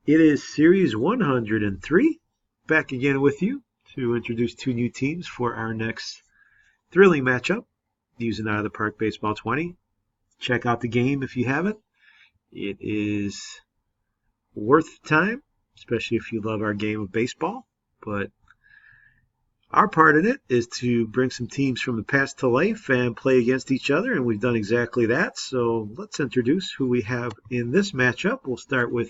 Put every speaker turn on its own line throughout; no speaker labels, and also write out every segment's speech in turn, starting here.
It is Series 103. Back again with you to introduce two new teams for our next thrilling matchup using Out of the Park Baseball 20. Check out the game if you haven't. It is worth the time, especially if you love our game of baseball. But our part in it is to bring some teams from the past to life and play against each other, and we've done exactly that. So let's introduce who we have in this matchup. We'll start with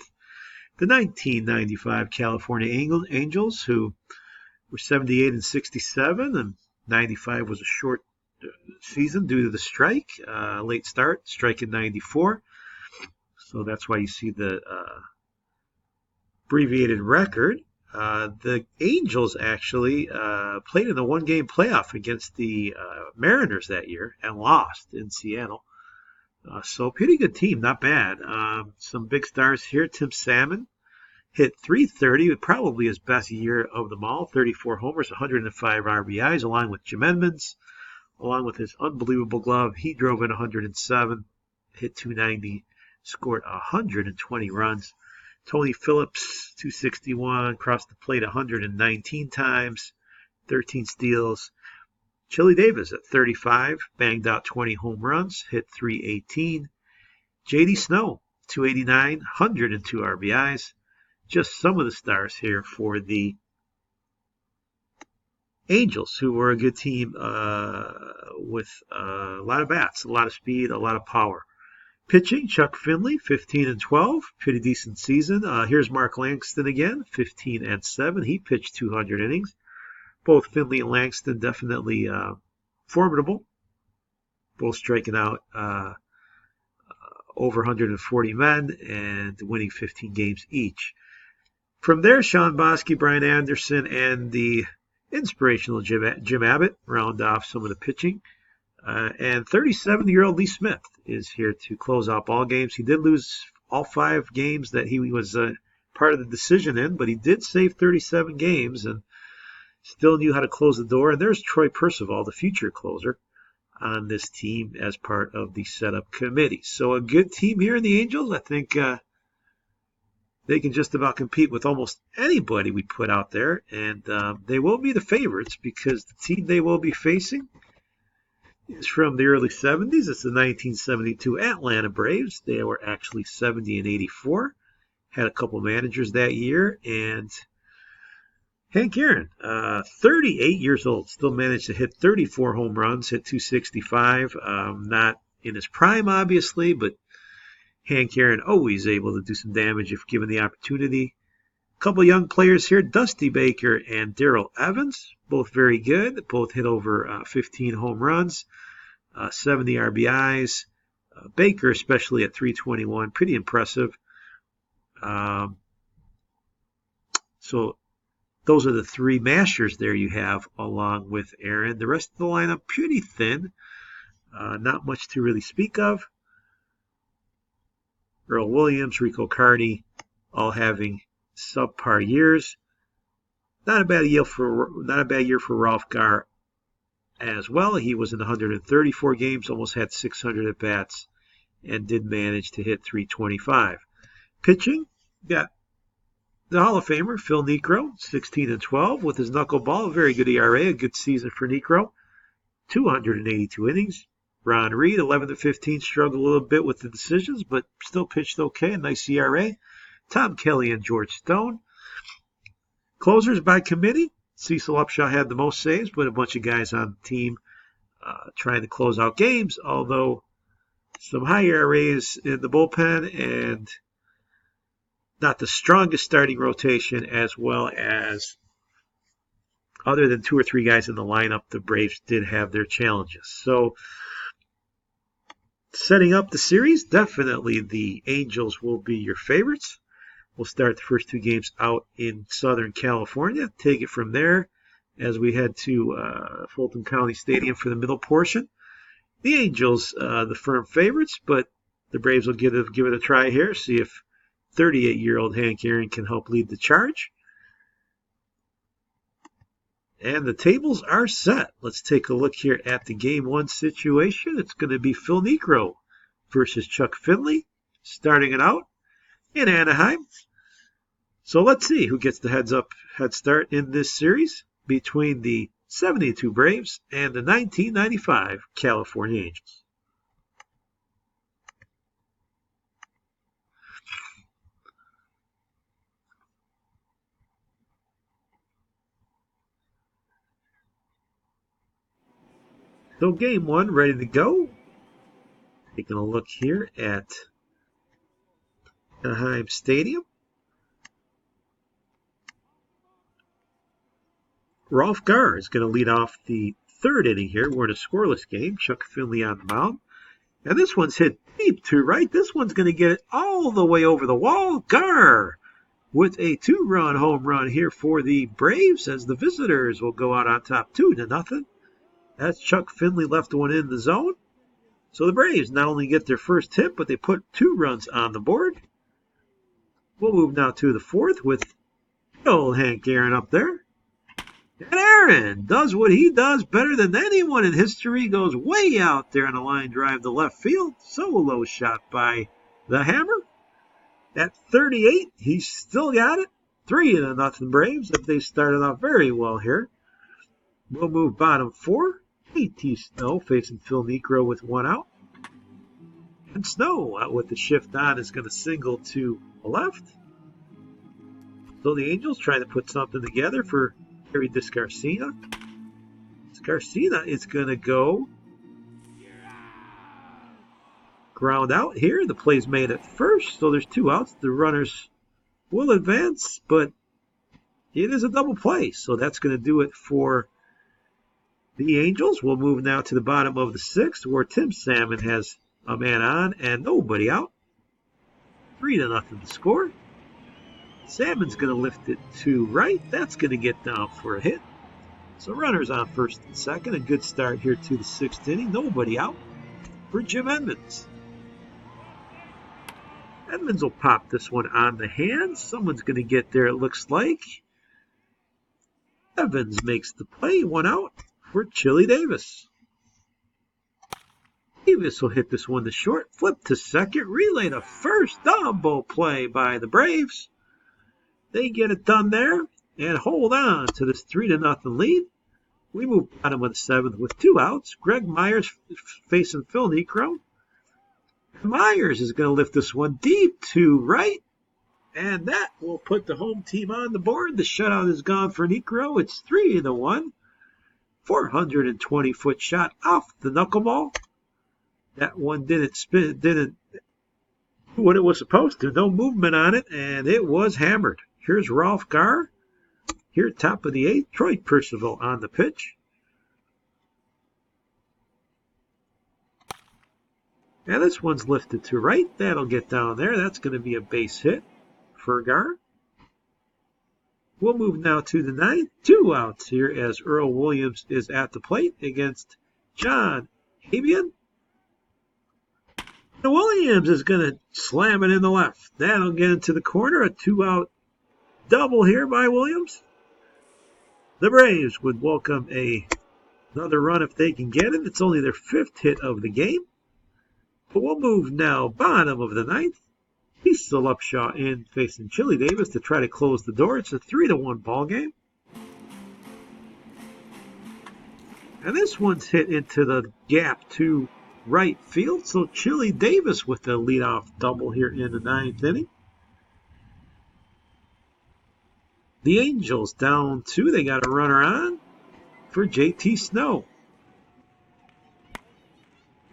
the 1995 California Angels, who were 78 and 67, and 95 was a short season due to the strike, late start, strike in 94. So that's why you see the abbreviated record. The Angels actually played in a one-game playoff against the Mariners that year and lost in Seattle. So pretty good team, not bad. Some big stars here. Tim Salmon hit .330, probably his best year of them all. 34 homers, 105 RBIs, along with Jim Edmonds. Along with his unbelievable glove, he drove in 107, hit .290, scored 120 runs. Tony Phillips, .261, crossed the plate 119 times, 13 steals. Chili Davis at 35, banged out 20 home runs, hit .318. J.D. Snow, .289, 102 RBIs. Just some of the stars here for the Angels, who were a good team with a lot of bats, a lot of speed, a lot of power. Pitching, Chuck Finley, 15 and 12, pretty decent season. Here's Mark Langston again, 15 and 7. He pitched 200 innings. Both Finley and Langston definitely formidable, both striking out over 140 men and winning 15 games each. From there, Sean Bosky, Brian Anderson, and the inspirational Jim Abbott round off some of the pitching. And 37-year-old Lee Smith is here to close out ball games. He did lose all 5 games that he was part of the decision in, but he did save 37 games and still knew how to close the door. And there's Troy Percival, the future closer, on this team as part of the setup committee. So a good team here in the Angels. I think they can just about compete with almost anybody we put out there. And they will be the favorites because the team they will be facing is from the early 70s. It's the 1972 Atlanta Braves. They were actually 70 and 84. Had a couple managers that year. And Hank Aaron, 38 years old, still managed to hit 34 home runs, hit .265. Not in his prime, obviously, but Hank Aaron always able to do some damage if given the opportunity. A couple young players here, Dusty Baker and Darrell Evans, both very good. Both hit over 15 home runs, 70 RBIs. Baker, especially at .321, pretty impressive. So those are the 3 mashers there you have along with Aaron. The rest of the lineup pretty thin. Not much to really speak of. Earl Williams, Rico Cardi, all having subpar years. Not a bad year for Ralph Garr as well. He was in 134 games, almost had 600 at bats, and did manage to hit .325. Pitching, got the Hall of Famer Phil Niekro, 16 and 12 with his knuckleball, a very good ERA, a good season for Niekro. 282 innings. Ron Reed, 11 to 15, struggled a little bit with the decisions, but still pitched okay, a nice ERA. Tom Kelly and George Stone. Closers by committee. Cecil Upshaw had the most saves, but a bunch of guys on the team trying to close out games, although some high ERAs in the bullpen and not the strongest starting rotation, as well as other than 2 or 3 guys in the lineup, the Braves did have their challenges. So setting up the series, definitely the Angels will be your favorites. We'll start the first 2 games out in Southern California. Take it from there as we head to Fulton County Stadium for the middle portion. The Angels, the firm favorites, but the Braves will give it a try here, see if 38-year-old Hank Aaron can help lead the charge. And the tables are set. Let's take a look here at the Game 1 situation. It's going to be Phil Niekro versus Chuck Finley, starting it out in Anaheim. So let's see who gets the head start in this series between the 72 Braves and the 1995 California Angels. So game one ready to go. Taking a look here at Anaheim Stadium. Rolf Garr is going to lead off the third inning here. We're in a scoreless game. Chuck Finley on the mound. And this one's hit deep to right. This one's going to get it all the way over the wall. Garr with a 2-run home run here for the Braves as the visitors will go out on top 2-0. That's Chuck Finley left one in the zone. So the Braves not only get their first hit, but they put 2 runs on the board. We'll move now to the fourth with old Hank Aaron up there. And Aaron does what he does better than anyone in history. Goes way out there on a line drive to left field. Solo shot by the Hammer. At 38, he's still got it. 3-0 Braves. If they started off very well here. We'll move bottom 4. A.T. Snow facing Phil Niekro with 1 out. And Snow out with the shift on is going to single to the left. So the Angels trying to put something together for Gary Descarcina. Descarcina is going to go ground out here. The play's made at first, so there's 2 outs. The runners will advance, but it is a double play, so that's going to do it for the Angels. We'll move now to the bottom of the 6th, where Tim Salmon has a man on and nobody out. 3-0 to score. Salmon's going to lift it to right. That's going to get down for a hit. So runners on first and second. A good start here to the 6th inning. Nobody out for Jim Edmonds. Edmonds will pop this one on the hands. Someone's going to get there, it looks like. Evans makes the play. 1 out for Chili Davis. Davis will hit this one to short. Flip to second. Relay to first. Double play by the Braves. They get it done there and hold on to this 3-0 lead. We move bottom of the 7th with 2 outs. Greg Myers facing Phil Niekro. Myers is going to lift this one deep to right. And that will put the home team on the board. The shutout is gone for Niekro. It's 3-1. 420-foot shot off the knuckleball. That one didn't do what it was supposed to. No movement on it, and it was hammered. Here's Rolf Garr. Here, top of the 8th, Troy Percival on the pitch. And this one's lifted to right. That'll get down there. That's going to be a base hit for Garr. We'll move now to the 9th. 2 outs here as Earl Williams is at the plate against John Habian. And Williams is going to slam it in the left. That'll get into the corner. A 2-out double here by Williams. The Braves would welcome another run if they can get it. It's only their 5th hit of the game. But we'll move now bottom of the 9th. He's still Upshaw in facing Chili Davis to try to close the door. It's a 3-1 ball game. And this one's hit into the gap to right field. So Chili Davis with the leadoff double here in the 9th inning. The Angels down 2. They got a runner on for J.T. Snow.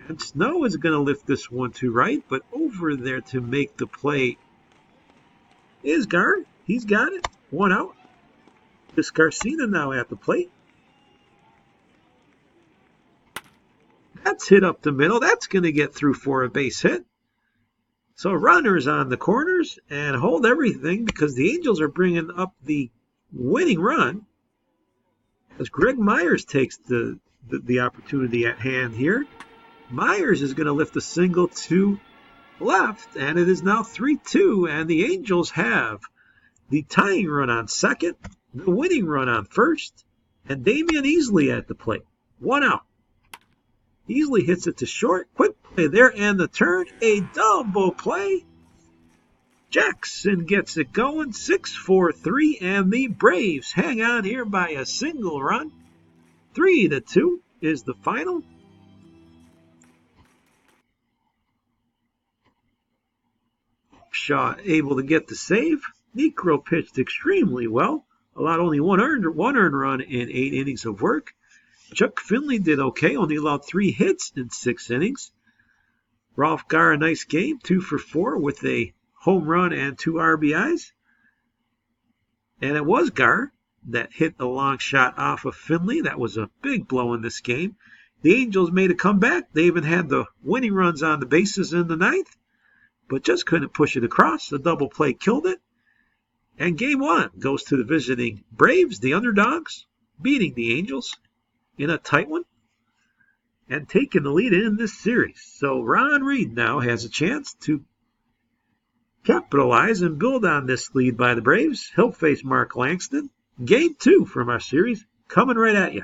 And Snow is going to lift this one to right, but over there to make the play is Garr. He's got it. 1 out. Descarcina now at the plate. That's hit up the middle. That's going to get through for a base hit. So runners on the corners and hold everything because the Angels are bringing up the winning run as Greg Myers takes the opportunity at hand here. Myers is going to lift a single to left, and it is now 3-2, and the Angels have the tying run on second, the winning run on first, and Damian Easley at the plate. 1 out. Easley hits it to short. Quick play there, and the turn. A double play. Jackson gets it going, 6-4-3, and the Braves hang on here by a single run. 3-2 is the final. Shaw able to get the save. Necro pitched extremely well, allowed only one earned run in 8 innings of work. Chuck Finley did okay, only allowed 3 hits in 6 innings. Ralph Garr, a nice game, 2 for 4 with a home run and 2 RBIs. And it was Garr that hit the long shot off of Finley. That was a big blow in this game. The Angels made a comeback. They even had the winning runs on the bases in the 9th, but just couldn't push it across. The double play killed it. And game 1 goes to the visiting Braves, the underdogs, beating the Angels in a tight one and taking the lead in this series. So Ron Reed now has a chance to capitalize and build on this lead by the Braves. He'll face Mark Langston. Game 2 from our series coming right at you.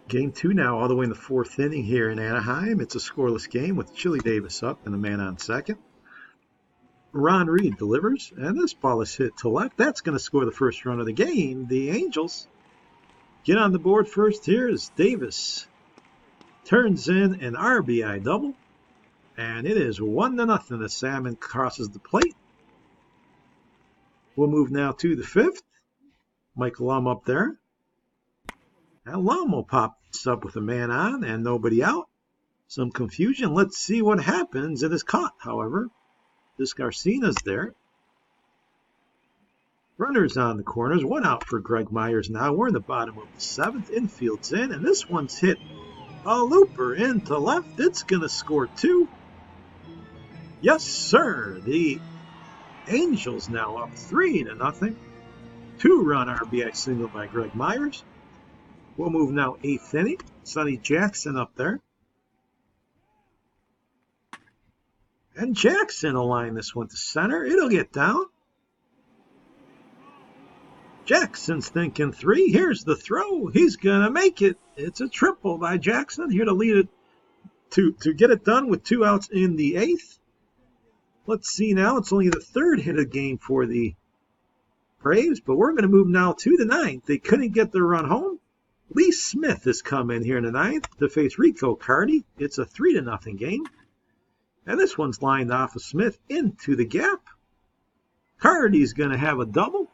Game 2 now, all the way in the 4th inning here in Anaheim. It's a scoreless game with Chili Davis up and a man on second. Ron Reed delivers, and this ball is hit to left. That's going to score the first run of the game. The Angels get on the board first here as Davis turns in an RBI double, and it is 1-0 as Salmon crosses the plate. We'll move now to the 5th. Mike Lum up there. And Lum will pop up with a man on and nobody out. Some confusion. Let's see what happens. It is caught, however. This Garcina's there. Runners on the corners. 1 out for Greg Myers now. We're in the bottom of the 7th. Infield's in, and this one's hit a looper into left. It's going to score 2. Yes, sir. The Angels now up 3-0. 2-run RBI single by Greg Myers. We'll move now 8th inning. Sonny Jackson up there. And Jackson will line this one to center. It'll get down. Jackson's thinking 3. Here's the throw. He's going to make it. It's a triple by Jackson. Here to lead it to get it done with 2 outs in the 8th. Let's see now. It's only the 3rd hit of the game for the Braves, but we're going to move now to the 9th. They couldn't get their run home. Lee Smith has come in here in the 9th to face Rico Carty. It's a 3-0 game. And this one's lined off of Smith into the gap. Carty's going to have a double.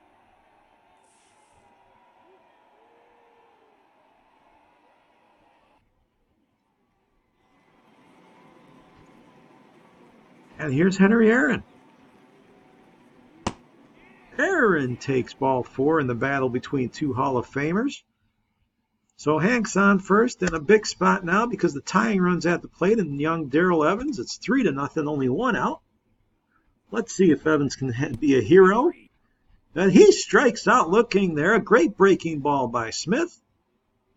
And here's Henry Aaron. Aaron takes ball 4 in the battle between 2 Hall of Famers. So Hank's on first in a big spot now because the tying run's at the plate and young Darrell Evans. It's 3-0, only 1 out. Let's see if Evans can be a hero. And he strikes out looking there. A great breaking ball by Smith.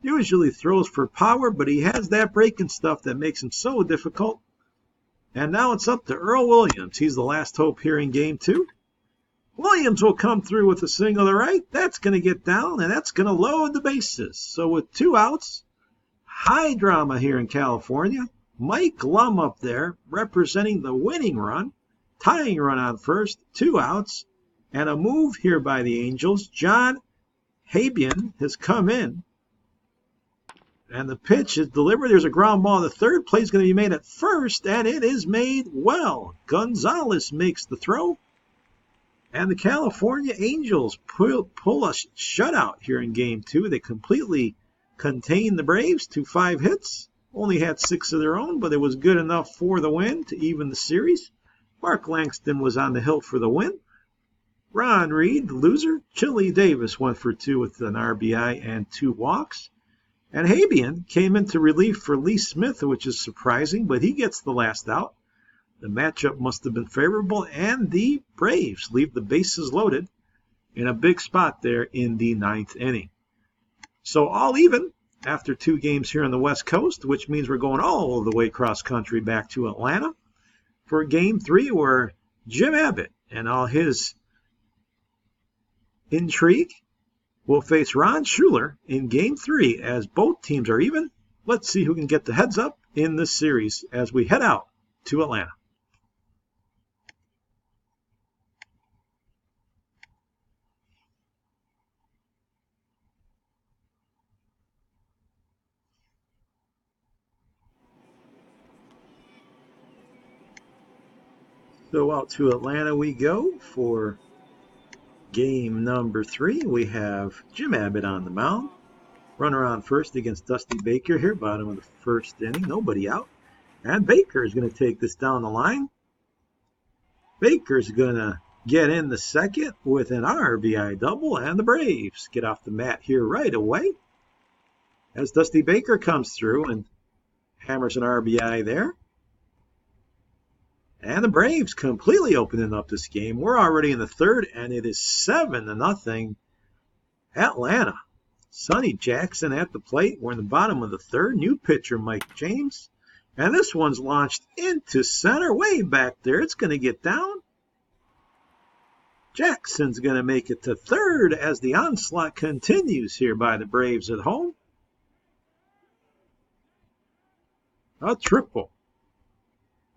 Usually throws for power, but he has that breaking stuff that makes him so difficult. And now it's up to Earl Williams. He's the last hope here in game 2. Williams will come through with a single to right. That's going to get down, and that's going to load the bases. So with 2 outs, high drama here in California. Mike Lum up there representing the winning run. Tying run on first, 2 outs, and a move here by the Angels. John Habian has come in, and the pitch is delivered. There's a ground ball. The third play is going to be made at first, and it is made well. Gonzalez makes the throw. And the California Angels pull a shutout here in Game 2. They completely contained the Braves to 5 hits. Only had 6 of their own, but it was good enough for the win to even the series. Mark Langston was on the hill for the win. Ron Reed, the loser. Chili Davis 1 for 2 with an RBI and 2 walks. And Habian came into relief for Lee Smith, which is surprising, but he gets the last out. The matchup must have been favorable, and the Braves leave the bases loaded in a big spot there in the 9th inning. So all even after 2 games here on the West Coast, which means we're going all the way cross country back to Atlanta for Game 3, where Jim Abbott and all his intrigue will face Ron Schuler in Game 3 as both teams are even. Let's see who can get the heads up in this series as we head out to Atlanta. So out to Atlanta we go for game number 3. We have Jim Abbott on the mound. Runner on first against Dusty Baker here, bottom of the first inning. Nobody out. And Baker is going to take this down the line. Baker's going to get in the second with an RBI double, and the Braves get off the mat here right away as Dusty Baker comes through and hammers an RBI there. And the Braves completely opening up this game. We're already in the third, and it is 7-0 Atlanta. Sonny Jackson at the plate. We're in the bottom of the third. New pitcher Mike James. And this one's launched into center, way back there. It's going to get down. Jackson's going to make it to third as the onslaught continues here by the Braves at home. A triple.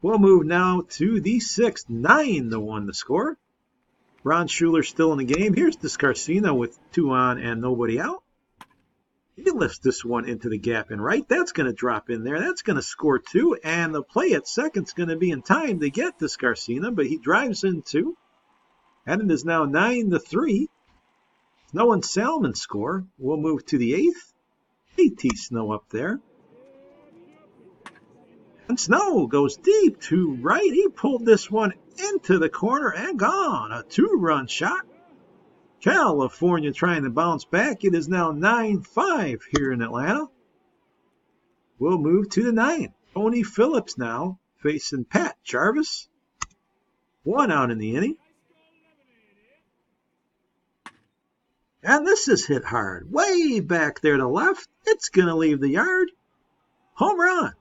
We'll move now to the 6th. 9-1 the score. Ron Schuler still in the game. Here's Descarcino with 2 on and nobody out. He lifts this one into the gap and right. That's going to drop in there. That's going to score 2. And the play at second's going to be in time to get Descarcino, but he drives in 2. And it is now 9-3. Snow and Salmon score. We'll move to the 8th. JT Snow up there. And Snow goes deep to right. He pulled this one into the corner and gone. A 2-run shot. California trying to bounce back. It is now 9-5 here in Atlanta. We'll move to the 9th. Tony Phillips now facing Pat Jarvis. 1 out in the inning. And this is hit hard. Way back there to left. It's going to leave the yard. Home run.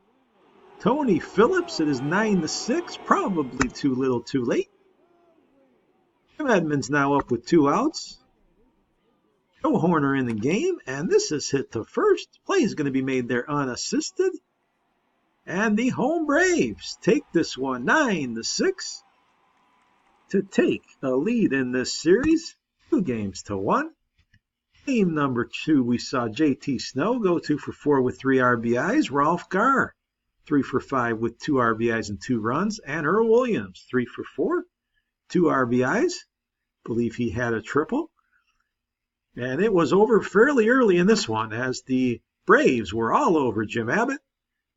Tony Phillips, it is 9-6, probably too little too late. Jim Edmonds now up with 2 outs. Joe Horner in the game, and this is hit to first. Play is going to be made there unassisted. And the home Braves take this one 9-6 to take a lead in this series, 2-1. Game number 2, we saw JT Snow go 2 for 4 with 3 RBIs. Ralph Garr 3 for 5 with 2 RBIs and 2 runs. And Earl Williams, 3 for 4, 2 RBIs. Believe he had a triple. And it was over fairly early in this one as the Braves were all over Jim Abbott,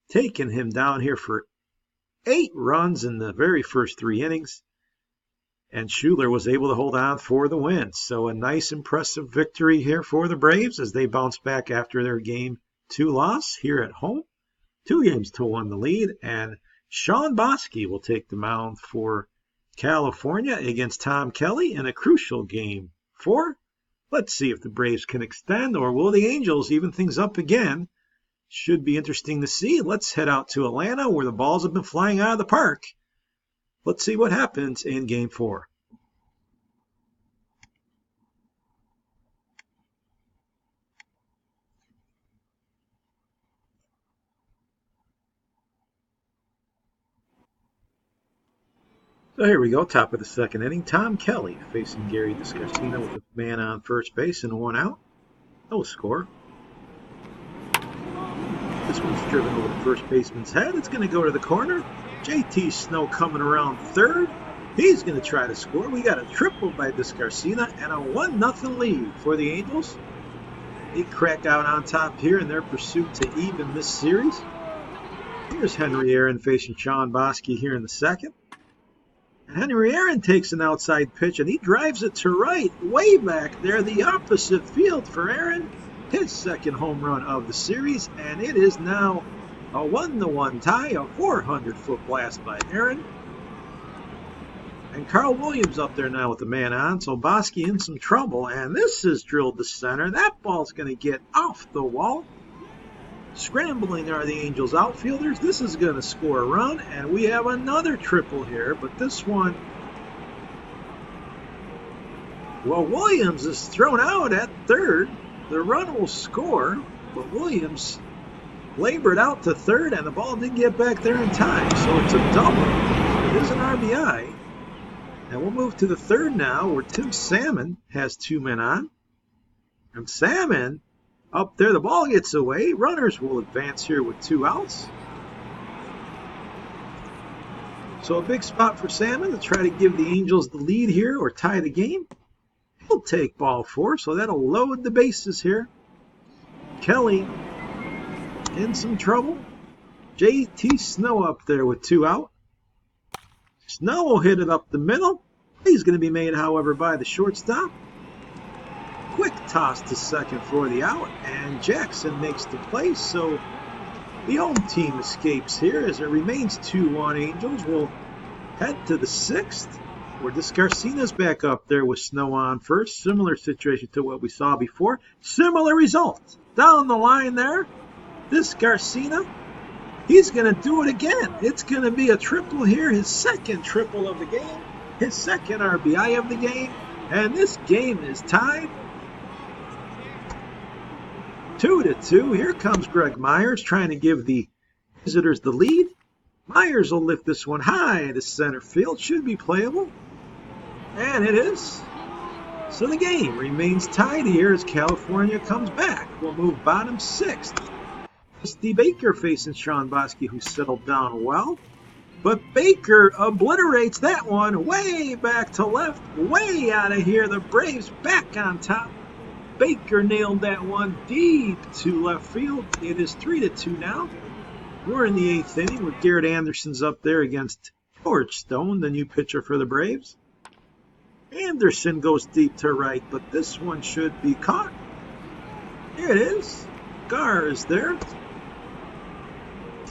taking him down here for 8 runs in the very first 3 innings. And Schuler was able to hold on for the win. So a nice, impressive victory here for the Braves as they bounce back after their Game 2 loss here at home. 2-1 the lead, and Sean Bosky will take the mound for California against Tom Kelly in a crucial Game 4. Let's see if the Braves can extend, or will the Angels even things up again? Should be interesting to see. Let's head out to Atlanta where the balls have been flying out of the park. Let's see what happens in Game 4. So here we go, top of the 2nd inning. Tom Kelly facing Gary Descarcino with a man on first base and 1 out. No score. This one's driven over the first baseman's head. It's going to go to the corner. JT Snow coming around third. He's going to try to score. We got a triple by Descarcino and a 1-0 lead for the Angels. They crack out on top here in their pursuit to even this series. Here's Henry Aaron facing Sean Bosky here in the 2nd. Henry Aaron takes an outside pitch, and he drives it to right, way back there, the opposite field for Aaron. His 2nd home run of the series, and it is now a 1-1 tie, a 400-foot blast by Aaron. And Carl Williams up there now with the man on, so Bosky in some trouble, and this is drilled to center. That ball's going to get off the wall. Scrambling are the Angels outfielders. This is going to score a run, and we have another triple here, but this one Well, Williams is thrown out at third. The run will score, but Williams labored out to third, and the ball didn't get back there in time. So it's a double. It is an RBI. And we'll move to the third now, where Tim Salmon has 2 men on. And Salmon, up there, the ball gets away. Runners will advance here with 2 outs. So a big spot for Salmon to try to give the Angels the lead here or tie the game. He'll take ball 4, so that'll load the bases here. Kelly in some trouble. JT Snow up there with 2 out. Snow will hit it up the middle. He's going to be made, however, by the shortstop. Quick toss to second for the out, and Jackson makes the play, so the home team escapes here as it remains 2-1 Angels. We'll head to the 6th, where this Garcina's back up there with Snow on first. Similar situation to what we saw before. Similar result. Down the line there, this Garcina, he's going to do it again. It's going to be a triple here, his second triple of the game, his second RBI of the game, and this game is tied 2-2. Here comes Greg Myers trying to give the visitors the lead. Myers will lift this one high to center field. Should be playable. And it is. So the game remains tied here as California comes back. We'll move bottom 6th. Steve Baker facing Sean Bosky, who settled down well. But Baker obliterates that one way back to left. Way out of here. The Braves back on top. Baker nailed that one deep to left field. It is 3-2 now. We're in the 8th inning with Garrett Anderson's up there against George Stone, the new pitcher for the Braves. Anderson goes deep to right, but this one should be caught. Here it is. Gar is there.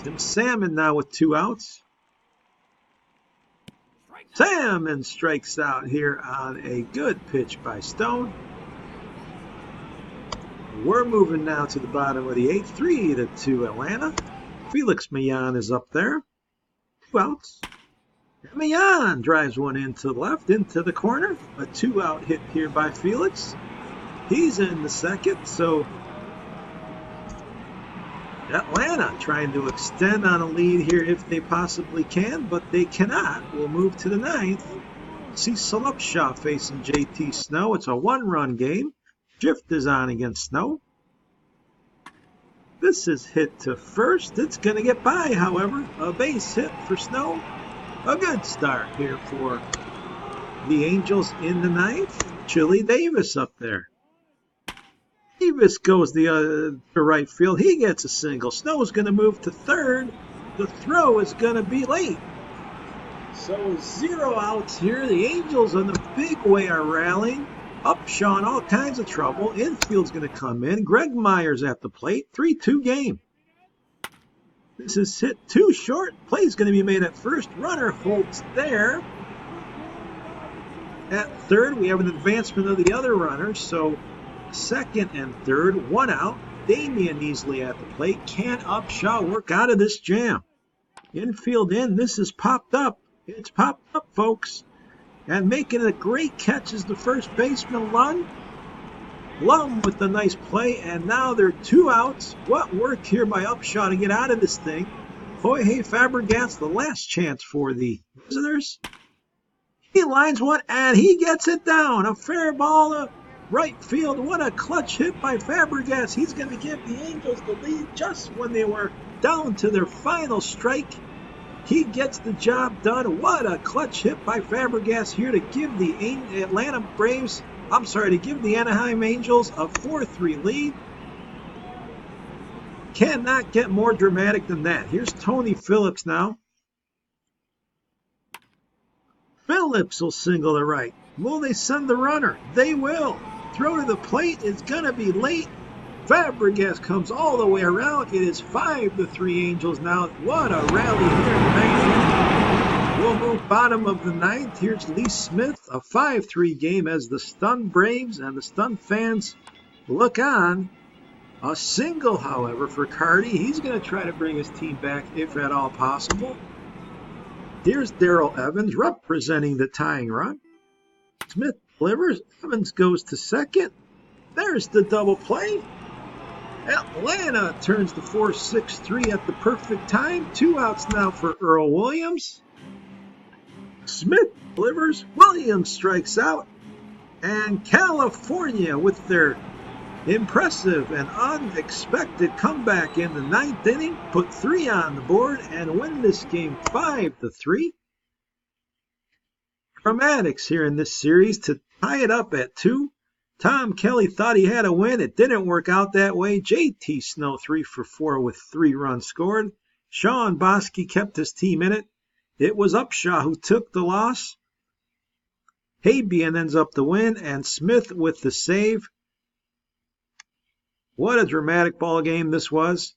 Tim Salmon now with 2 outs. Salmon strikes out here on a good pitch by Stone. We're moving now to the bottom of the 8th, 3-2 Atlanta. Felix Millan is up there. 2 outs. And Millan drives one into the left, into the corner. A 2-out hit here by Felix. He's in the second, so Atlanta trying to extend on a lead here if they possibly can, but they cannot. We'll move to the 9th. Cecil Upshaw facing JT Snow. It's a 1-run game. Drift is on against Snow. This is hit to first. It's going to get by, however. A base hit for Snow. A good start here for the Angels in the 9th. Chili Davis up there. Davis goes to right field. He gets a single. Snow's going to move to third. The throw is going to be late. So 0 outs here. The Angels in a big way are rallying. Upshaw in all kinds of trouble. Infield's going to come in. Greg Myers at the plate. 3-2 game. This is hit too short. Play's going to be made at first. Runner holds there. At third, we have an advancement of the other runners. So second and third, 1 out. Damian Easley at the plate. Can Upshaw work out of this jam? Infield in. This is popped up. It's popped up, folks. And making a great catch is the first baseman, Lund. Lum with the nice play, and now they're 2 outs. What work here by Upshaw to get out of this thing. Jorge Fabregas, the last chance for the visitors. He lines one, and he gets it down. A fair ball to right field. What a clutch hit by Fabregas. He's going to give the Angels the lead just when they were down to their final strike. He gets the job done. What a clutch hit by Fabregas here to give the give the Anaheim Angels a 4-3 lead. Cannot get more dramatic than that. Here's Tony Phillips now. Phillips will single to right. Will they send the runner? They will. Throw to the plate is going to be late. Fabregas comes all the way around. It is 5-3 Angels now. What a rally here in the 9th. We'll move bottom of the 9th. Here's Lee Smith. A 5-3 game as the stunned Braves and the stunned fans look on. A single, however, for Carty. He's going to try to bring his team back if at all possible. Here's Darrell Evans representing the tying run. Smith delivers. Evans goes to second. There's the double play. Atlanta turns the 4-6-3 at the perfect time. 2 outs now for Earl Williams. Smith delivers. Williams strikes out. And California, with their impressive and unexpected comeback in the 9th inning, put 3 on the board and win this game 5-3. Dramatics here in this series to tie it up at 2. Tom Kelly thought he had a win. It didn't work out that way. J.T. Snow 3 for 4 with 3 runs scored. Sean Bosky kept his team in it. It was Upshaw who took the loss. Habian ends up the win, and Smith with the save. What a dramatic ball game this was.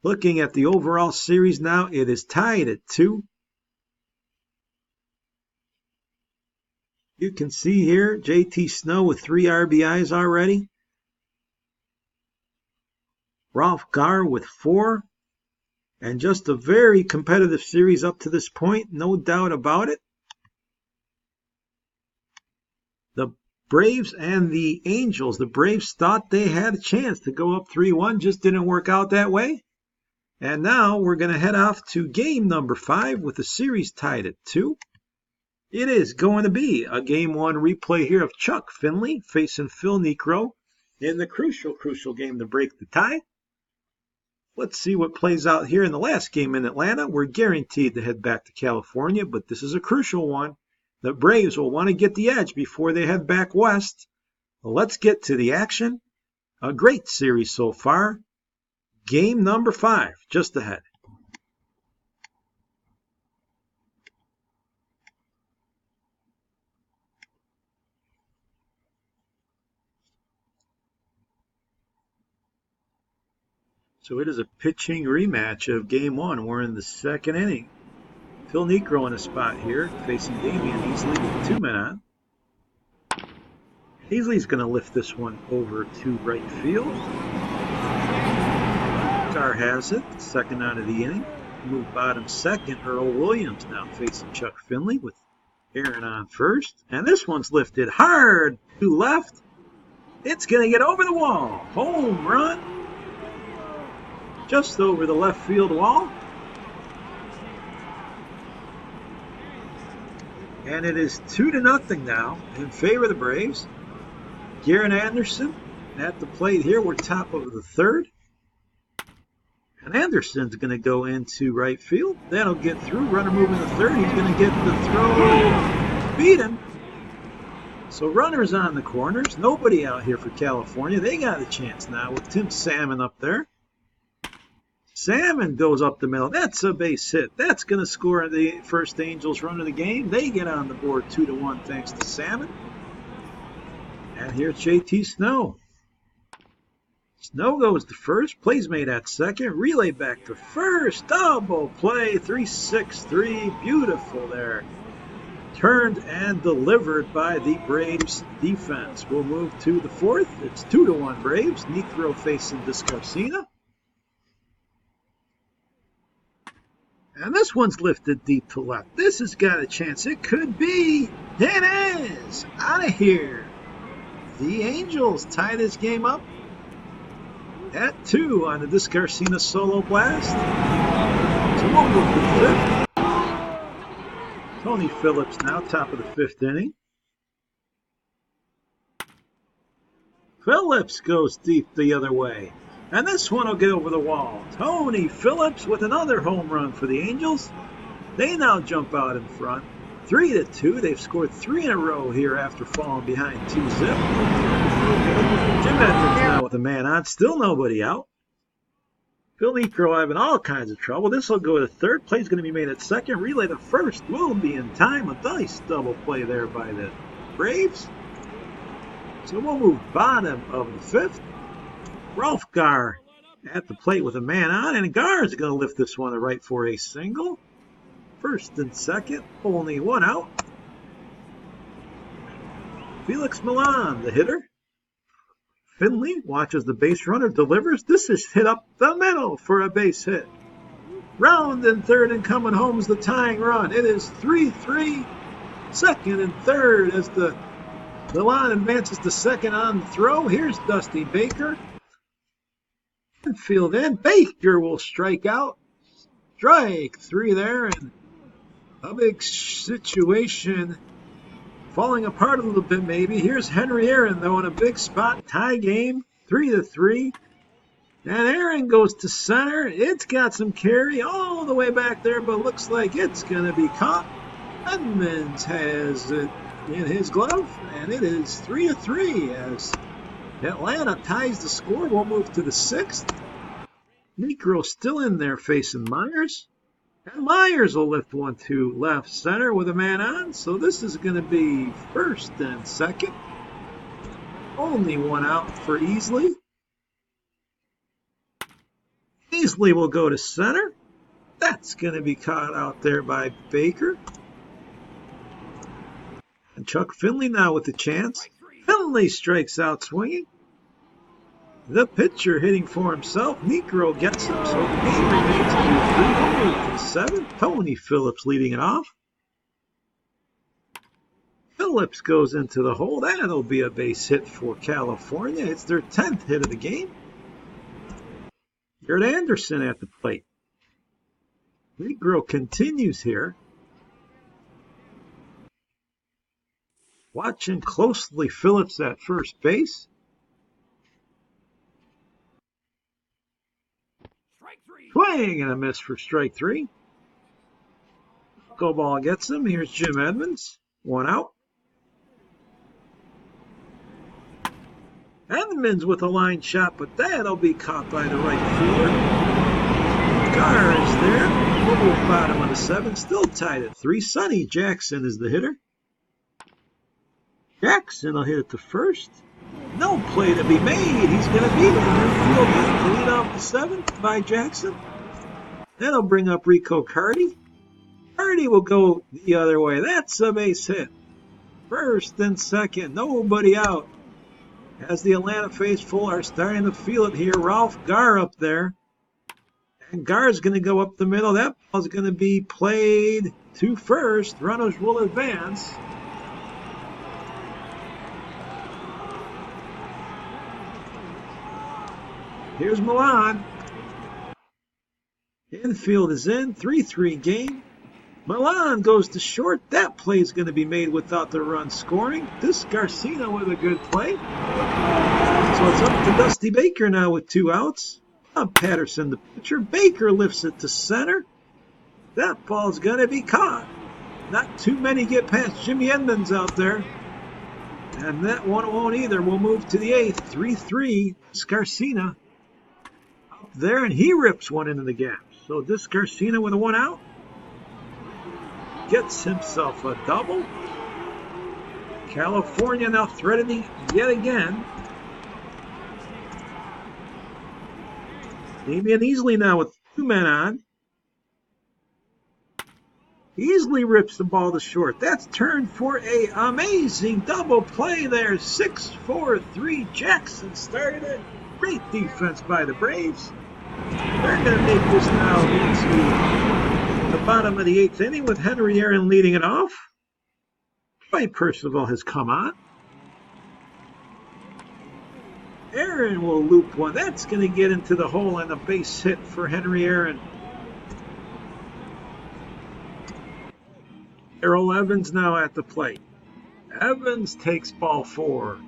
Looking at the overall series now, it is tied at 2. You can see here, J.T. Snow with 3 RBIs already. Ralph Garr with 4. And just a very competitive series up to this point, no doubt about it. The Braves and the Angels. The Braves thought they had a chance to go up 3-1, just didn't work out that way. And now we're going to head off to game number 5 with the series tied at 2. It is going to be a Game 1 replay here of Chuck Finley facing Phil Niekro in the crucial game to break the tie. Let's see what plays out here in the last game in Atlanta. We're guaranteed to head back to California, but this is a crucial one. The Braves will want to get the edge before they head back west. Well, let's get to the action. A great series so far. Game number 5 just ahead. So it is a pitching rematch of Game 1. We're in the 2nd inning. Phil Niekro in a spot here, facing Damian Easley with 2 men on. Easley's going to lift this one over to right field. Carr has it, 2nd out of the inning. Move bottom 2nd, Earl Williams now facing Chuck Finley with Aaron on 1st. And this one's lifted hard to left. It's going to get over the wall. Home run. Just over the left field wall. And it is 2-0 now in favor of the Braves. Garrett Anderson at the plate here. We're top of the 3rd. And Anderson's going to go into right field. That'll get through. Runner moving to 3rd. He's going to get the throw. Beat him. So runners on the corners. Nobody out here for California. They got a chance now with Tim Salmon up there. Salmon goes up the middle. That's a base hit. That's going to score the first Angels run of the game. They get on the board 2-1 thanks to Salmon. And here's J.T. Snow. Snow goes to first. Plays made at 2nd. Relay back to 1st. Double play. 3-6-3. Beautiful there. Turned and delivered by the Braves defense. We'll move to the 4th. It's 2-1 Braves. Niekro facing Descarcina. And this one's lifted deep to left. This has got a chance. It could be. It is. Out of here. The Angels tie this game up at 2 on the Descarcina solo blast. So we'll move to the 5th. Tony Phillips now, top of the 5th inning. Phillips goes deep the other way. And this one will get over the wall. Tony Phillips with another home run for the Angels. They now jump out in front. 3-2. They've scored 3 in a row here after falling behind 2-zip. Jim Edmonds now with a man on. Still nobody out. Phil Niekro having all kinds of trouble. This will go to 3rd. Play's going to be made at 2nd. Relay to 1st will be in time. A nice double play there by the Braves. So we'll move bottom of the 5th. Ralph Garr at the plate with a man on, and Garr is going to lift this one to right for a single. 1st and 2nd, only 1 out. Felix Milan, the hitter. Finley watches the base runner, delivers. This is hit up the middle for a base hit. Round and 3rd and coming home is the tying run. It is 3-3. second and third as the line advances to second on the throw. Here's Dusty Baker. Infield in. Baker will strike out. Strike three there, and a big situation falling apart a little bit maybe. Here's Henry Aaron, though, in a big spot. Tie game, 3-3. And Aaron goes to center. It's got some carry all the way back there, but looks like it's going to be caught. Edmonds has it in his glove, and it is 3-3 as Atlanta ties the score. We'll move to the sixth. Negro still in there facing Myers. And Myers will lift one to left center with a man on. So this is going to be first and second. Only one out for Easley. Easley will go to center. That's going to be caught out there by Baker. And Chuck Finley now with the chance. Finley strikes out swinging. The pitcher hitting for himself. Negro gets him, so the game remains 2-3 to 7. Tony Phillips leading it off. Phillips goes into the hole. That'll be a base hit for California. It's their 10th hit of the game. Garrett Anderson at the plate. Negro continues here. Watching closely Phillips at first base. Swing and a miss for strike three. Go ball gets him. Here's Jim Edmonds. One out. Edmonds with a line shot, but that'll be caught by the right fielder. Carr is there. Over the bottom of the seventh. Still tied at 3. Sonny Jackson is the hitter. Jackson will hit it to first. No play to be made. He's going to be there. Infield hit to lead off the seventh by Jackson. That'll bring up Rico Carty. Carty will go the other way. That's a base hit. First and second. Nobody out. As the Atlanta faithful are starting to feel it here. Ralph Garr up there. And Garr's going to go up the middle. That ball's going to be played to first. Runners will advance. Here's Milan. Infield is in. 3-3 game. Milan goes to short. That play is going to be made without the run scoring. This Garcia with a good play. So it's up to Dusty Baker now with 2 outs. Bob Patterson, the pitcher. Baker lifts it to center. That ball's going to be caught. Not too many get past Jimmy Edmonds out there. And that one won't either. We'll move to the 8th. 3-3. Scarcina up there, and he rips one into the gap. So this Scarcina with a 1 out gets himself a double. California now threatening yet again. Damian Easley now with 2 men on. Easley rips the ball to short. That's turned for a amazing double play there. 6-4-3. Jackson started it. Great defense by the Braves. They're going to make this now into the bottom of the 8th inning with Henry Aaron leading it off. Troy Percival has come on. Aaron will loop one. That's going to get into the hole and a base hit for Henry Aaron. Errol Evans now at the plate. Evans takes ball 4.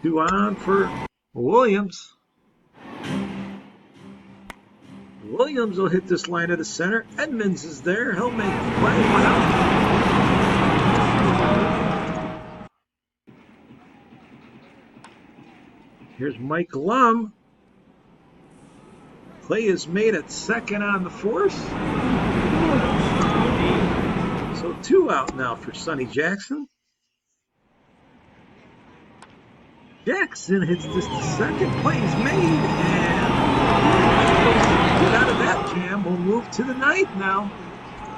2 on for Williams. Williams will hit this line to the center. Edmonds is there. He'll make the play. 1 out. Here's Mike Lum. Play is made at second on the force. So 2 out now for Sonny Jackson. Jackson hits this to second. Play is made, and get out of that jam. We'll move to the 9th now.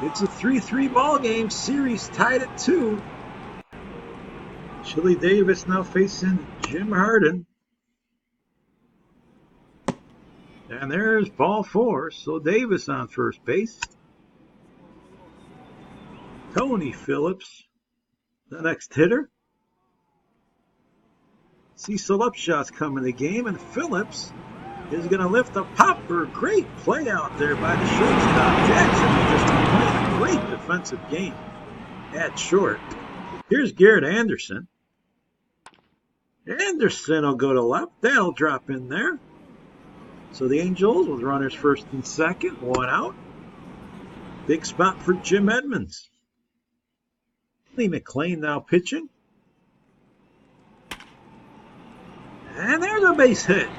It's a 3-3 ball game. Series tied at 2. Chili Davis now facing Jim Harden. And there's ball 4. So Davis on first base. Tony Phillips, the next hitter. Cecil Upshaw's coming to the game, and Phillips is going to lift a popper. Great play out there by the shortstop. Jackson has just been playing a great defensive game at short. Here's Garrett Anderson. Anderson will go to left. That'll drop in there. So the Angels with runners first and second, one out. Big spot for Jim Edmonds. Lee McLean now pitching. And there's a base hit.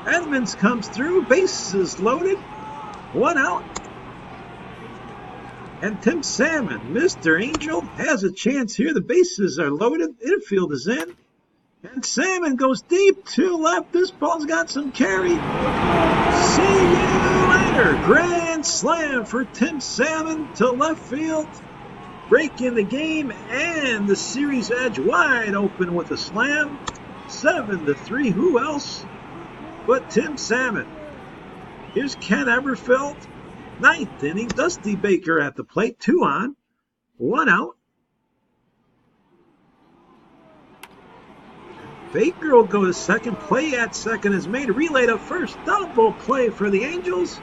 Edmonds comes through, bases loaded, one out. And Tim Salmon, Mr. Angel, has a chance here. The bases are loaded, infield is in. And Salmon goes deep to left. This ball's got some carry. See you later. Grand slam for Tim Salmon to left field. Break in the game, and the series edge wide open with a slam. 7-3. Who else but Tim Salmon? Here's Ken Everfeld. Ninth inning. Dusty Baker at the plate. 2 on. 1 out. Baker will go to second. Play at second is made. Relay to first. Double play for the Angels.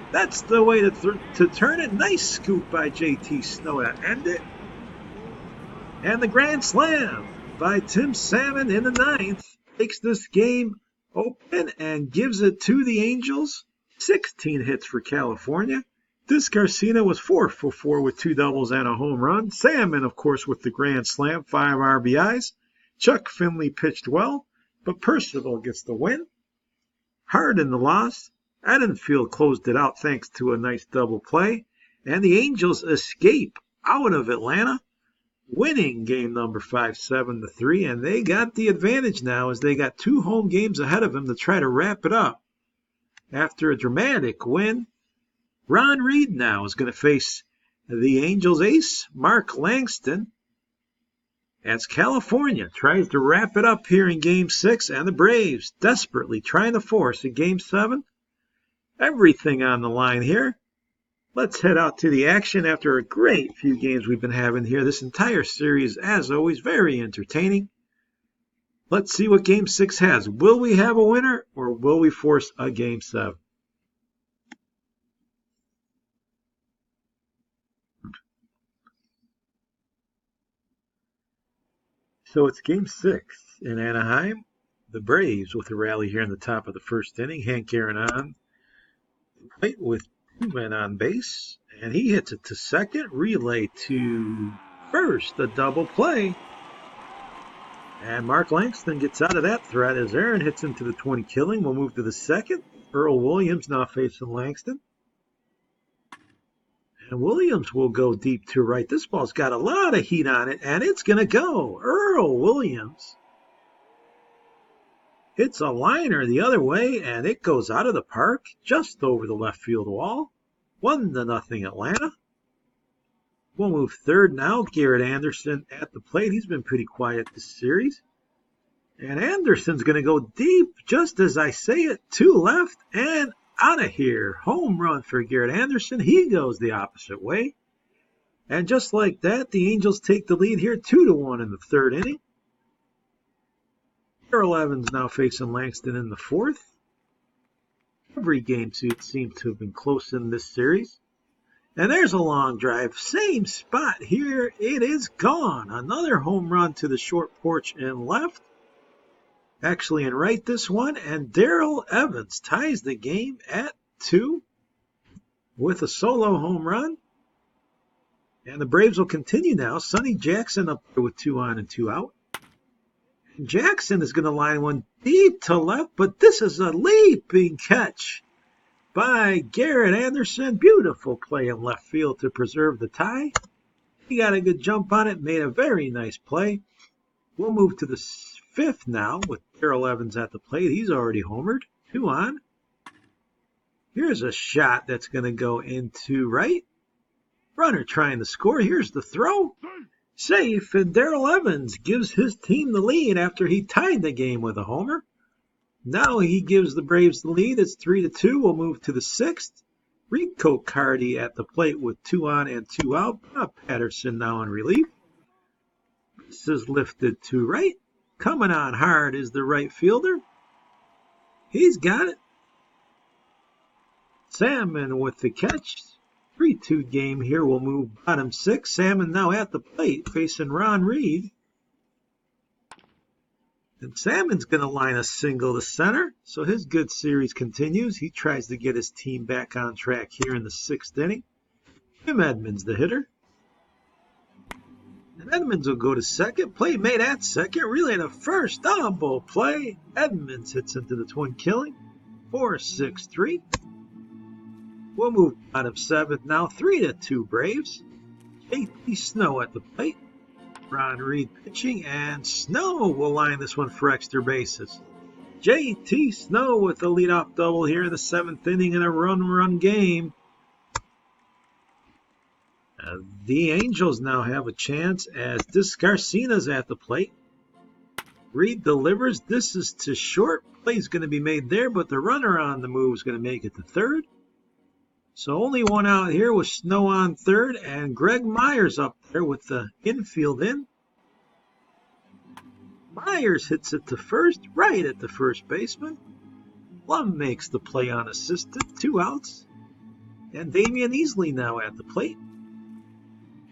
That's the way to turn it. Nice scoop by J.T. Snow to end it. And the grand slam by Tim Salmon in the 9th takes this game open and gives it to the Angels. 16 hits for California. This Garcia was 4 for 4 with 2 doubles and a home run. Salmon, of course, with the grand slam, 5 RBIs. Chuck Finley pitched well, but Percival gets the win. Hard in the loss. Edenfield closed it out thanks to a nice double play. And the Angels escape out of Atlanta, winning game number 5, 7-3. And they got the advantage now as they got 2 home games ahead of them to try to wrap it up. After a dramatic win, Ron Reed now is going to face the Angels ace, Mark Langston, as California tries to wrap it up here in Game 6, and the Braves desperately trying to force a Game 7. Everything on the line here. Let's head out to the action after a great few games we've been having here. This entire series, as always, very entertaining. Let's see what Game 6 has. Will we have a winner, or will we force a Game 7? So it's Game 6 in Anaheim. The Braves with a rally here in the top of the first inning. Hank Aaron on plate with 2 men on base. And he hits it to second. Relay to first. A double play. And Mark Langston gets out of that threat as Aaron hits into the 20 killing. We'll move to the second. Earl Williams now facing Langston. And Williams will go deep to right. This ball's got a lot of heat on it, and it's going to go. Earl Williams hits a liner the other way, and it goes out of the park just over the left field wall. 1-0 Atlanta. We'll move third now. Garrett Anderson at the plate. He's been pretty quiet this series. And Anderson's going to go deep, just as I say it, to left and out of here. Home run for Garrett Anderson. He goes the opposite way. And just like that, the Angels take the lead here 2-1 in the third inning. Darrell Evans now facing Langston in the 4th. Every game seems to have been close in this series. And there's a long drive. Same spot here. It is gone. Another home run to the short porch and left. Actually in right this one. And Darrell Evans ties the game at 2 with a solo home run. And the Braves will continue now. Sonny Jackson up there with 2 on and 2 out. And Jackson is going to line one deep to left, but this is a leaping catch by Garrett Anderson. Beautiful play in left field to preserve the tie. He got a good jump on it, made a very nice play. We'll move to the 5th now with Darrell Evans at the plate. He's already homered. 2 on. Here's a shot that's going to go into right. Runner trying to score. Here's the throw. Safe, and Darrell Evans gives his team the lead after he tied the game with a homer. Now he gives the Braves the lead. It's 3-2. We'll move to the 6th. Rico Cardi at the plate with 2 on and 2 out. Bob Patterson now in relief. This is lifted to right. Coming on hard is the right fielder. He's got it. Salmon with the catch. 3-2 game here will move bottom 6. Salmon now at the plate facing Ron Reed. And Salmon's going to line a single to center, so his good series continues. He tries to get his team back on track here in the 6th inning. Jim Edmonds, the hitter. And Edmonds will go to second. Play made at second. Relay to first. Double play. Edmonds hits into the twin killing. 4-6-3. We'll move bottom 7th now. 3-2 Braves. J.T. Snow at the plate. Ron Reed pitching, and Snow will line this one for extra bases. J.T. Snow with the leadoff double here in the 7th inning in a run game. The Angels now have a chance as Descarcina's at the plate. Reed delivers. This is to short. Play's going to be made there, but the runner on the move is going to make it to third. So only one out here with Snow on third, and Greg Myers up there with the infield in. Myers hits it to first, right at the first baseman. Lum makes the play unassisted, 2 outs. And Damian Easley now at the plate.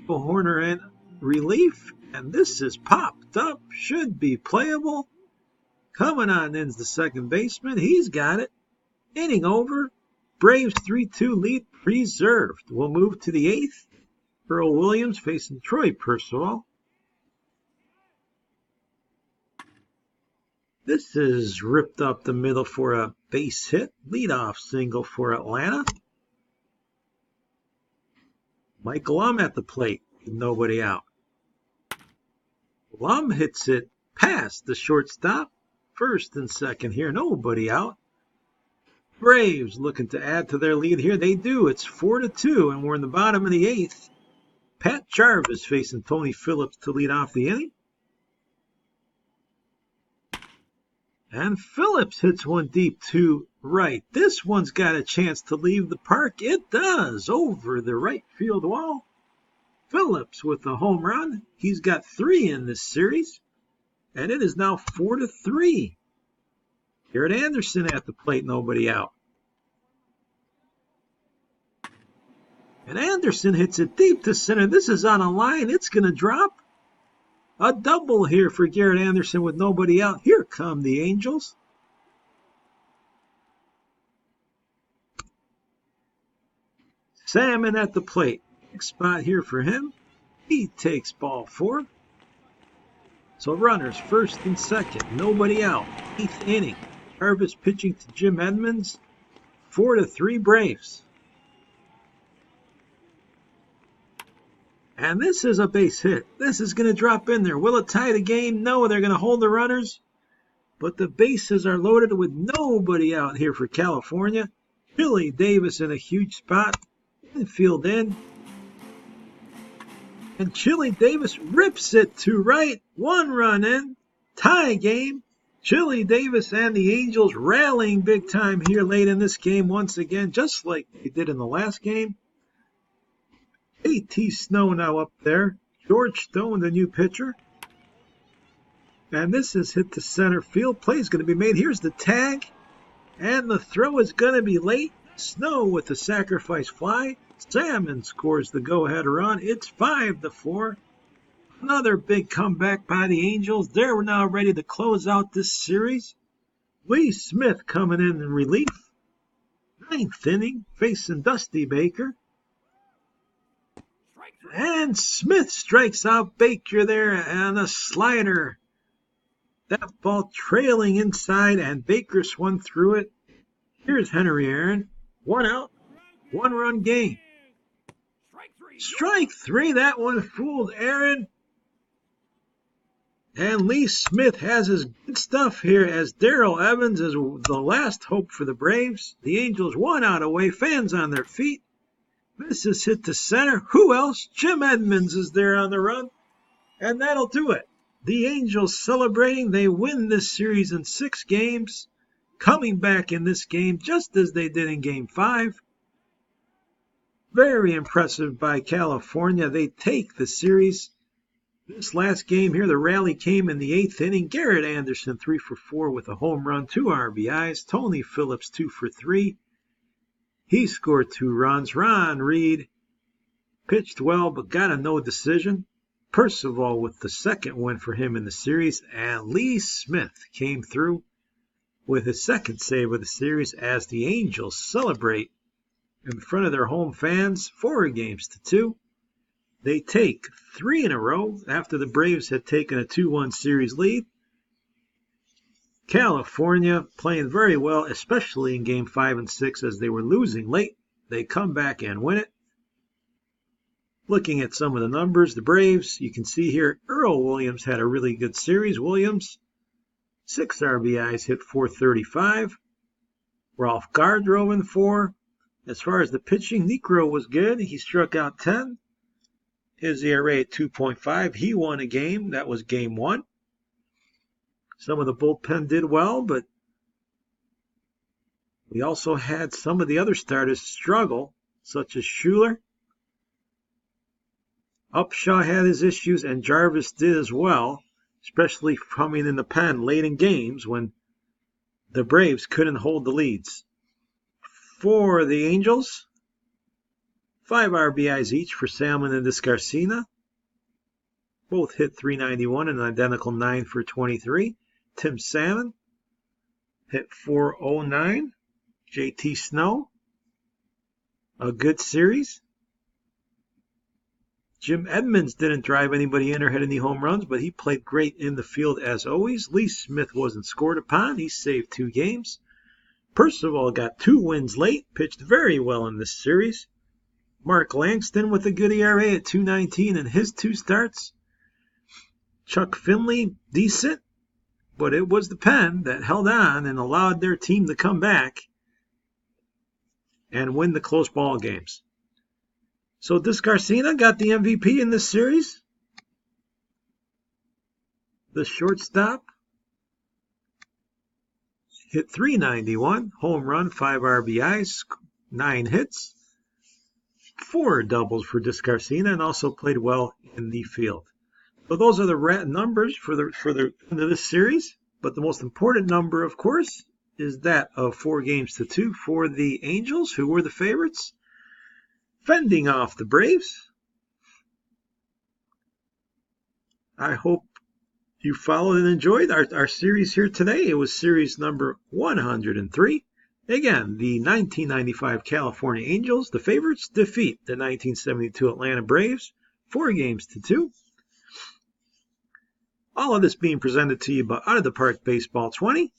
Horner in relief, and this is popped up, should be playable. Coming on in's the second baseman, he's got it. Inning over. Braves 3-2 lead preserved. We'll move to the 8th. Earl Williams facing Troy Percival. This is ripped up the middle for a base hit. Leadoff single for Atlanta. Mike Lum at the plate with nobody out. Lum hits it past the shortstop. First and second here, nobody out. Braves looking to add to their lead here. They do. It's 4-2, and we're in the bottom of the 8th. Pat Jarvis facing Tony Phillips to lead off the inning. And Phillips hits one deep to right. This one's got a chance to leave the park. It does, over the right field wall. Phillips with a home run. He's got 3 in this series, and it is now 4-3. Garrett Anderson at the plate, nobody out. And Anderson hits it deep to center. This is on a line. It's going to drop. A double here for Garrett Anderson with nobody out. Here come the Angels. Salmon at the plate. Big spot here for him. He takes ball 4. So runners first and second. Nobody out. 8th inning. Jarvis pitching to Jim Edmonds. 4-3 Braves. And this is a base hit. This is going to drop in there. Will it tie the game? No, they're going to hold the runners. But the bases are loaded with nobody out here for California. Billy Davis in a huge spot. Infield in. And Chili Davis rips it to right. 1 run in. Tie game. Chili Davis and the Angels rallying big time here late in this game once again, just like they did in the last game. A.T. Snow now up there. George Stone, the new pitcher. And this is hit to center field. Play is going to be made. Here's the tag. And the throw is going to be late. Snow with the sacrifice fly. Salmon scores the go-ahead run. It's 5-4. Another big comeback by the Angels. They're now ready to close out this series. Lee Smith coming in relief. 9th inning, facing Dusty Baker. And Smith strikes out Baker there on a slider. That ball trailing inside, and Baker swung through it. Here's Henry Aaron. 1 out, 1 run game. Strike 3. That one fooled Aaron. And Lee Smith has his good stuff here as Darrell Evans is the last hope for the Braves. The Angels 1 out away, fans on their feet. This is hit to center. Who else? Jim Edmonds is there on the run. And that'll do it. The Angels celebrating. They win this series in 6 games. Coming back in this game just as they did in Game 5. Very impressive by California. They take the series. This last game here, the rally came in the 8th inning. Garrett Anderson, 3 for 4 with a home run, 2 RBIs. Tony Phillips, 2 for 3. He scored 2 runs. Ron Reed pitched well, but got a no decision. Percival with the second win for him in the series. And Lee Smith came through with his second save of the series as the Angels celebrate in front of their home fans, 4-2. They take 3 in a row after the Braves had taken a 2-1 series lead. California playing very well, especially in Game 5 and 6 as they were losing late. They come back and win it. Looking at some of the numbers, the Braves, you can see here, Earl Williams had a really good series. Williams, 6 RBIs, hit .435. Ralph Gardro in 4. As far as the pitching, Necro was good. He struck out 10. His ERA at 2.5. He won a game. That was Game 1. Some of the bullpen did well, but we also had some of the other starters struggle, such as Schuler. Upshaw had his issues, and Jarvis did as well, especially coming in the pen late in games when the Braves couldn't hold the leads. For the Angels, 5 RBIs each for Salmon and Descarcina. Both hit .391 and an identical 9 for 23. Tim Salmon hit .409. JT Snow, a good series. Jim Edmonds didn't drive anybody in or hit any home runs, but he played great in the field as always. Lee Smith wasn't scored upon. He saved 2 games. Percival got 2 wins late, pitched very well in this series. Mark Langston with a good ERA at 2.19 in his 2 starts. Chuck Finley, decent, but it was the pen that held on and allowed their team to come back and win the close ball games. So Descarcina got the MVP in this series. The shortstop hit .391, home run, 5 RBIs, 9 hits, 4 doubles for Descarcina, and also played well in the field. So those are the numbers for the end of this series. But the most important number, of course, is that of 4-2 for the Angels, who were the favorites, fending off the Braves. I hope you followed and enjoyed our series here today. It was series number 103. Again, the 1995 California Angels, the favorites, defeat the 1972 Atlanta Braves 4-2. All of this being presented to you by Out of the Park Baseball 20.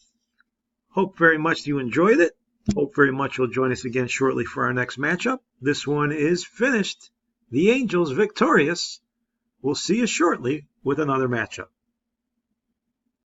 Hope very much you enjoyed it. Hope very much you'll join us again shortly for our next matchup. This one is finished. The Angels victorious. We'll see you shortly with another matchup.